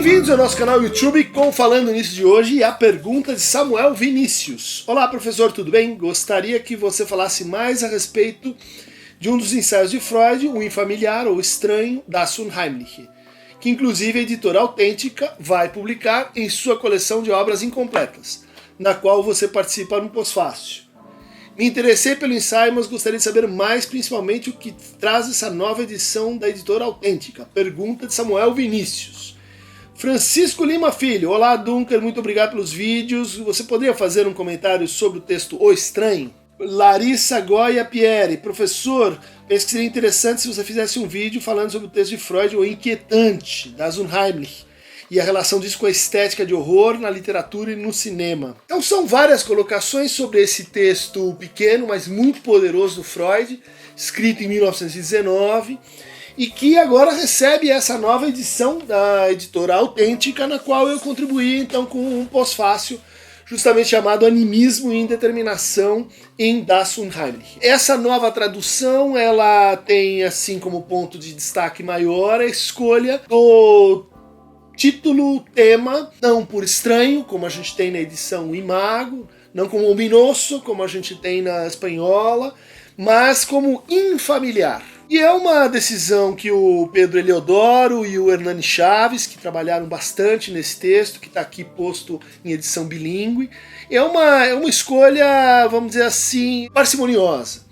Bem-vindos ao nosso canal YouTube com Falando Nisso de hoje e a pergunta de Samuel Vinícius. Olá, professor, tudo bem? Gostaria que você falasse mais a respeito de um dos ensaios de Freud, o infamiliar ou estranho, das Unheimliche, que inclusive a editora Autêntica vai publicar em sua coleção de obras incompletas, na qual você participa no pós-fácil. Me interessei pelo ensaio, mas gostaria de saber mais, principalmente o que traz essa nova edição da editora Autêntica. Pergunta de Samuel Vinícius. Francisco Lima Filho. Olá, Dunker, muito obrigado pelos vídeos. Você poderia fazer um comentário sobre o texto O Estranho? Larissa Goya Pierre. Professor, penso que seria interessante se você fizesse um vídeo falando sobre o texto de Freud, O Inquietante, das Unheimlich, e a relação disso com a estética de horror na literatura e no cinema. Então são várias colocações sobre esse texto pequeno, mas muito poderoso do Freud, escrito em 1919, e que agora recebe essa nova edição da editora Autêntica, na qual eu contribuí então com um pós-fácil justamente chamado Animismo e Indeterminação em Das Unheimlich. Essa nova tradução, ela tem assim como ponto de destaque maior a escolha do título, tema, não por estranho, como a gente tem na edição Imago, não como ominoso, como a gente tem na espanhola, mas como infamiliar. E é uma decisão que o Pedro Eliodoro e o Hernani Chaves, que trabalharam bastante nesse texto, que está aqui posto em edição bilíngue, é uma escolha, vamos dizer assim, parcimoniosa.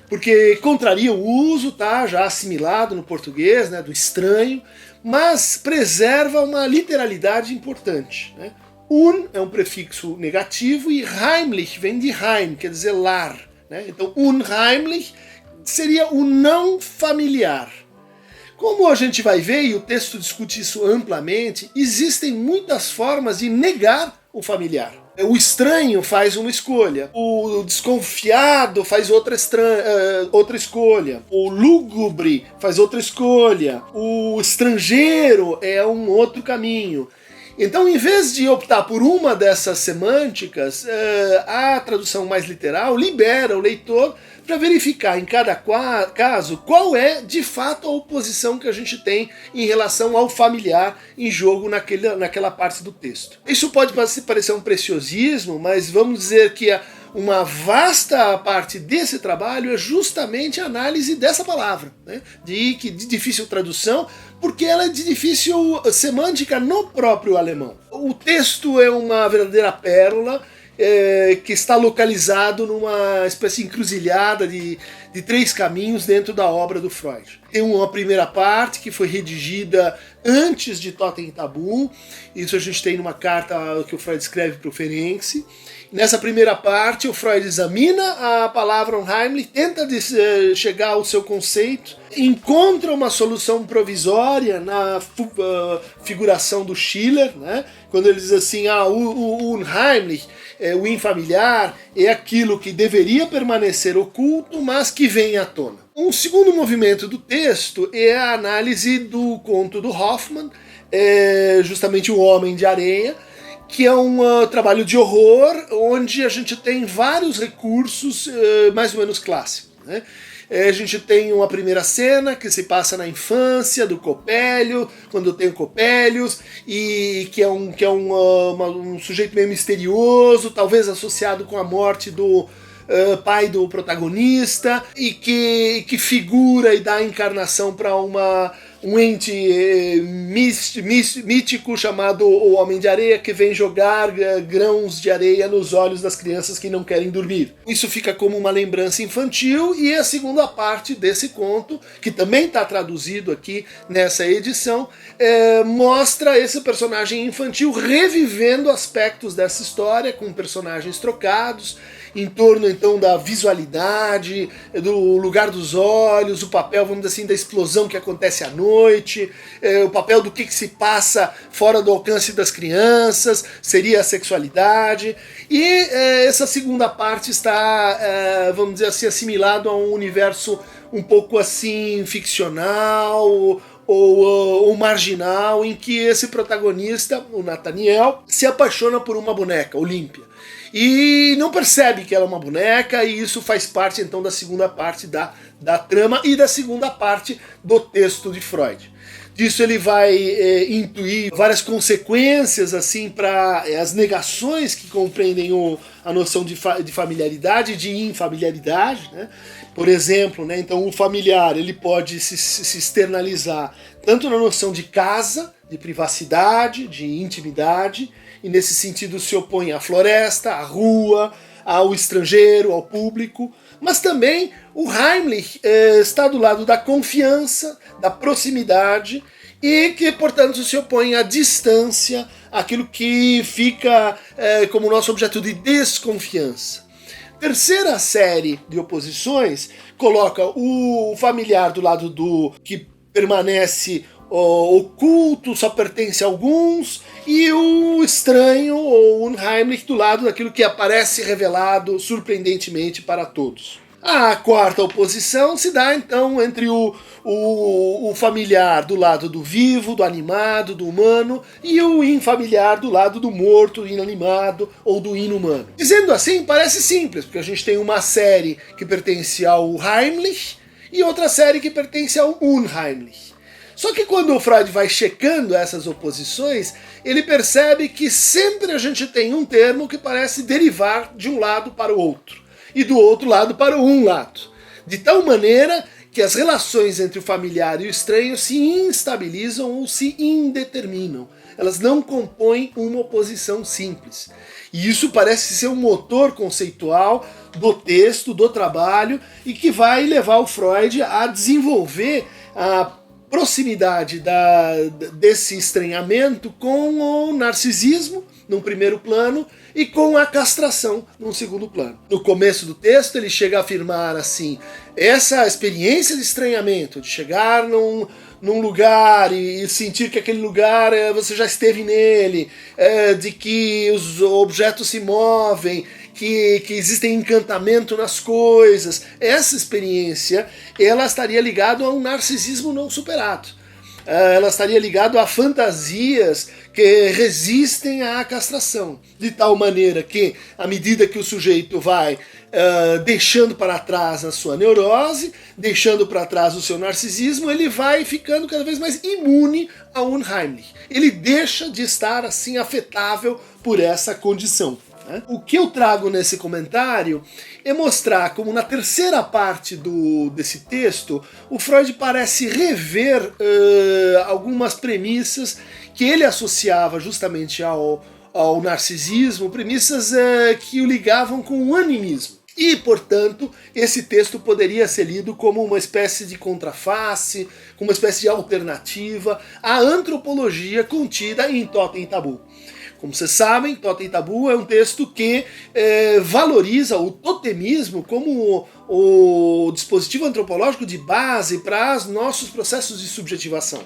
Porque contraria o uso, tá, já assimilado no português, né, do estranho, mas preserva uma literalidade importante. Né? Un é um prefixo negativo e Heimlich vem de Heim, quer dizer lar. Né? Então Unheimlich seria o não familiar. Como a gente vai ver, e o texto discute isso amplamente, existem muitas formas de negar o familiar. O estranho faz uma escolha, o desconfiado faz outra escolha, o lúgubre faz outra escolha, o estrangeiro é um outro caminho. Então, em vez de optar por uma dessas semânticas, a tradução mais literal libera o leitor para verificar em cada caso qual é de fato a oposição que a gente tem em relação ao familiar em jogo naquela parte do texto. Isso pode parecer um preciosismo, mas vamos dizer que uma vasta parte desse trabalho é justamente a análise dessa palavra, né? de difícil tradução, porque ela é de difícil semântica no próprio alemão. O texto é uma verdadeira pérola, que está localizado numa espécie de encruzilhada de três caminhos dentro da obra do Freud. Tem uma primeira parte que foi redigida antes de Totem e Tabu, isso a gente tem numa carta que o Freud escreve para o Ferenczi. Nessa primeira parte, o Freud examina a palavra Unheimlich, tenta chegar ao seu conceito, encontra uma solução provisória na figuração do Schiller, né? Quando ele diz assim, o Unheimlich, o infamiliar, é aquilo que deveria permanecer oculto, mas que vem à tona. Um segundo movimento do texto é a análise do conto do Hoffmann, justamente O Homem de Areia, que é um trabalho de horror, onde a gente tem vários recursos mais ou menos clássicos. Né? A gente tem uma primeira cena que se passa na infância do Copélio, quando tem o Copélios, e que é um sujeito meio misterioso, talvez associado com a morte do pai do protagonista, e que figura e dá encarnação para um ente mítico chamado o Homem de Areia, que vem jogar grãos de areia nos olhos das crianças que não querem dormir. Isso fica como uma lembrança infantil, e a segunda parte desse conto, que também está traduzido aqui nessa edição, mostra esse personagem infantil revivendo aspectos dessa história, com personagens trocados, em torno então da visualidade, do lugar dos olhos, o papel, vamos dizer assim, da explosão que acontece à noite, o papel do que se passa fora do alcance das crianças, seria a sexualidade, e essa segunda parte está, vamos dizer assim, assimilado a um universo um pouco assim ficcional, ou marginal, em que esse protagonista, o Nathaniel, se apaixona por uma boneca, Olímpia, e não percebe que ela é uma boneca, e isso faz parte então da segunda parte da trama e da segunda parte do texto de Freud. Disso ele vai intuir várias consequências assim para as negações que compreendem a noção de familiaridade e de infamiliaridade, né? Por exemplo, né, então o familiar ele pode se externalizar tanto na noção de casa, de privacidade, de intimidade, e nesse sentido se opõe à floresta, à rua, ao estrangeiro, ao público, mas também o Heimlich está do lado da confiança, da proximidade, e que, portanto, se opõe à distância, àquilo que fica como nosso objeto de desconfiança. Terceira série de oposições coloca o familiar do lado do que permanece oculto, só pertence a alguns, e o estranho, ou Unheimlich, do lado daquilo que aparece revelado surpreendentemente para todos. A quarta oposição se dá então entre o familiar do lado do vivo, do animado, do humano, e o infamiliar do lado do morto, inanimado ou do inumano. Dizendo assim, parece simples, porque a gente tem uma série que pertence ao Heimlich e outra série que pertence ao Unheimlich. Só que quando o Freud vai checando essas oposições, ele percebe que sempre a gente tem um termo que parece derivar de um lado para o outro, e do outro lado para um lado. De tal maneira que as relações entre o familiar e o estranho se instabilizam ou se indeterminam. Elas não compõem uma oposição simples. E isso parece ser um motor conceitual do texto, do trabalho, e que vai levar o Freud a desenvolver a proximidade desse estranhamento com o narcisismo, num primeiro plano, e com a castração, num segundo plano. No começo do texto, ele chega a afirmar assim, essa experiência de estranhamento, de chegar num lugar e sentir que aquele lugar você já esteve nele, de que os objetos se movem, que existem encantamento nas coisas. Essa experiência, ela estaria ligada a um narcisismo não superado. Ela estaria ligada a fantasias que resistem à castração. De tal maneira que, à medida que o sujeito vai deixando para trás a sua neurose, deixando para trás o seu narcisismo, ele vai ficando cada vez mais imune a Unheimlich. Ele deixa de estar assim afetável por essa condição. O que eu trago nesse comentário é mostrar como na terceira parte desse texto o Freud parece rever algumas premissas que ele associava justamente ao narcisismo, premissas que o ligavam com o animismo. E, portanto, esse texto poderia ser lido como uma espécie de contraface, como uma espécie de alternativa à antropologia contida em Totem e Tabu. Como vocês sabem, Totem e Tabu é um texto que valoriza o totemismo como o dispositivo antropológico de base para os nossos processos de subjetivação.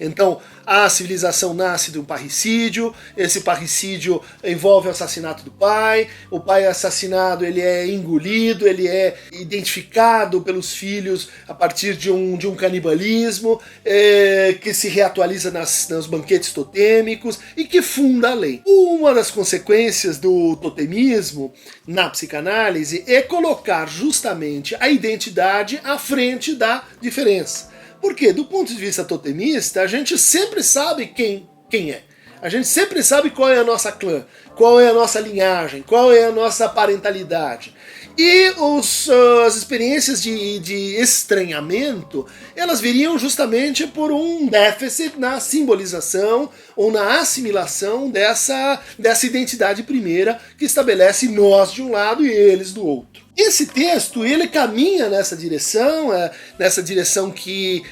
Então, a civilização nasce de um parricídio, esse parricídio envolve o assassinato do pai, o pai é assassinado, ele é engolido, ele é identificado pelos filhos a partir de um canibalismo, que se reatualiza nos banquetes totêmicos e que funda a lei. Uma das consequências do totemismo na psicanálise é colocar justamente a identidade à frente da diferença. Porque, do ponto de vista totemista, a gente sempre sabe quem é. A gente sempre sabe qual é a nossa clã, qual é a nossa linhagem, qual é a nossa parentalidade. E as experiências de estranhamento, elas viriam justamente por um déficit na simbolização ou na assimilação dessa identidade primeira que estabelece nós de um lado e eles do outro. Esse texto, ele caminha nessa direção que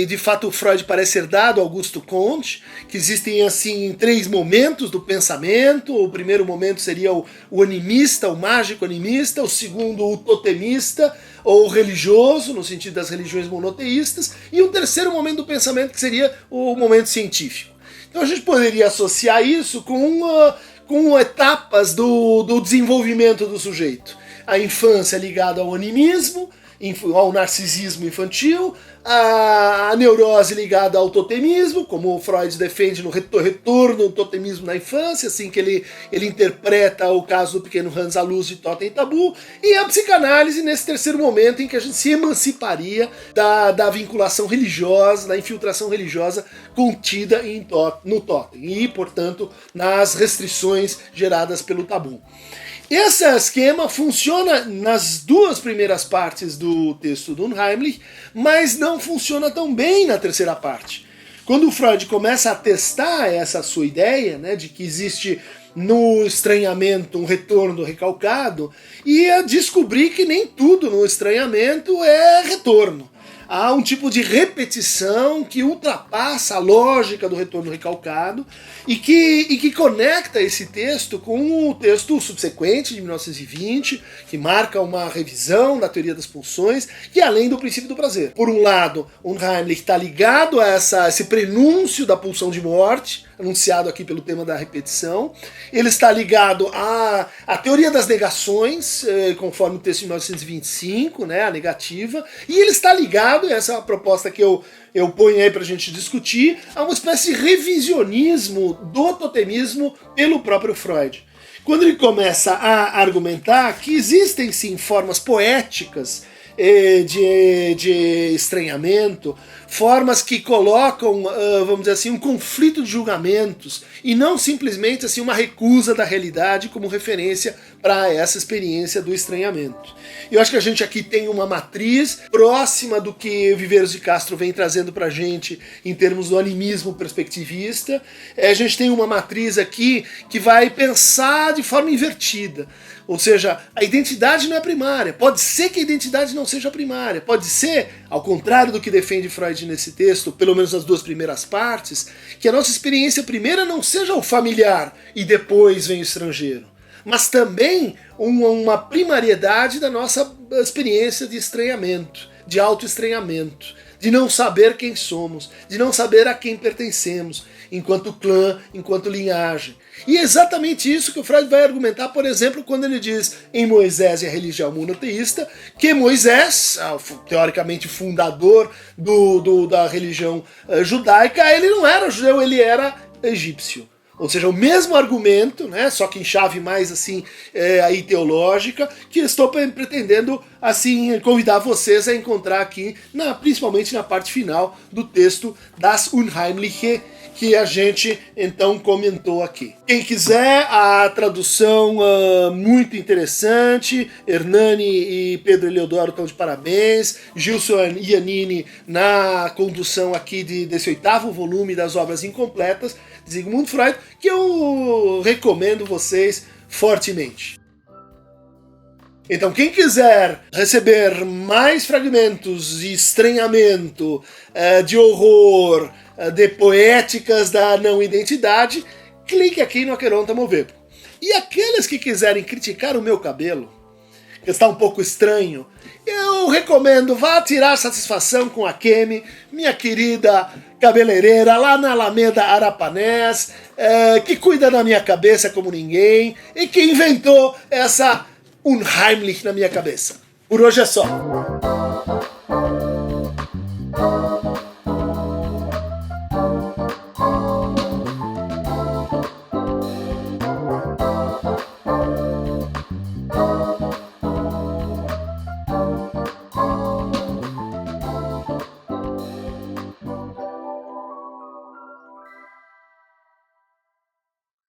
de fato o Freud parece herdar do Augusto Comte, que existem assim 3 momentos do pensamento. O primeiro momento seria o animista, o mágico animista, o segundo o totemista, ou religioso, no sentido das religiões monoteístas, e o terceiro momento do pensamento que seria o momento científico. Então a gente poderia associar isso com etapas do desenvolvimento do sujeito. A infância ligada ao animismo, ao narcisismo infantil, a neurose ligada ao totemismo, como o Freud defende no retorno do totemismo na infância, assim que ele interpreta o caso do pequeno Hans à luz de Totem e Tabu, e a psicanálise nesse terceiro momento em que a gente se emanciparia da vinculação religiosa, da infiltração religiosa contida no Totem, e, portanto, nas restrições geradas pelo tabu. Esse esquema funciona nas duas primeiras partes do texto do Unheimlich, mas não funciona tão bem na terceira parte. Quando o Freud começa a testar essa sua ideia, né, de que existe no estranhamento um retorno recalcado, e a descobrir que nem tudo no estranhamento é retorno. Há um tipo de repetição que ultrapassa a lógica do retorno recalcado e que conecta esse texto com o texto subsequente, de 1920, que marca uma revisão da teoria das pulsões, que é além do princípio do prazer. Por um lado, Unheimlich está ligado a esse prenúncio da pulsão de morte, anunciado aqui pelo tema da repetição. Ele está ligado à teoria das negações, conforme o texto de 1925, né, a negativa, e ele está ligado, essa é uma proposta que eu ponho aí para a gente discutir, a uma espécie de revisionismo do totemismo pelo próprio Freud. Quando ele começa a argumentar que existem sim formas poéticas de estranhamento, formas que colocam, vamos dizer assim, um conflito de julgamentos e não simplesmente assim uma recusa da realidade como referência para essa experiência do estranhamento. Eu acho que a gente aqui tem uma matriz próxima do que Viveiros de Castro vem trazendo para a gente em termos do animismo perspectivista. A gente tem uma matriz aqui que vai pensar de forma invertida. Ou seja, a identidade não é primária. Pode ser que a identidade não seja primária. Pode ser, ao contrário do que defende Freud nesse texto, pelo menos nas duas primeiras partes, que a nossa experiência primeira não seja o familiar e depois vem o estrangeiro, mas também uma primariedade da nossa experiência de estranhamento, de autoestranhamento, de não saber quem somos, de não saber a quem pertencemos, enquanto clã, enquanto linhagem. E é exatamente isso que o Freud vai argumentar, por exemplo, quando ele diz em Moisés e a religião monoteísta, que Moisés, teoricamente fundador da religião judaica, ele não era judeu, ele era egípcio. Ou seja, o mesmo argumento, né, só que em chave mais assim aí teológica, que estou pretendendo assim convidar vocês a encontrar aqui, principalmente na parte final do texto das Unheimliche, que a gente então comentou aqui. Quem quiser, a tradução muito interessante, Hernani e Pedro Eleodoro estão de parabéns, Gilson Iannini na condução aqui desse 8º volume das obras incompletas de Sigmund Freud, que eu recomendo vocês fortemente. Então, quem quiser receber mais fragmentos de estranhamento, de horror, de poéticas da não-identidade, clique aqui no Aqueronta Movebo. E aqueles que quiserem criticar o meu cabelo, que está um pouco estranho, eu recomendo, vá tirar satisfação com a Kemi, minha querida cabeleireira, lá na Alameda Arapanés, que cuida da minha cabeça como ninguém, e que inventou essa Unheimlich na minha cabeça. Por hoje é só.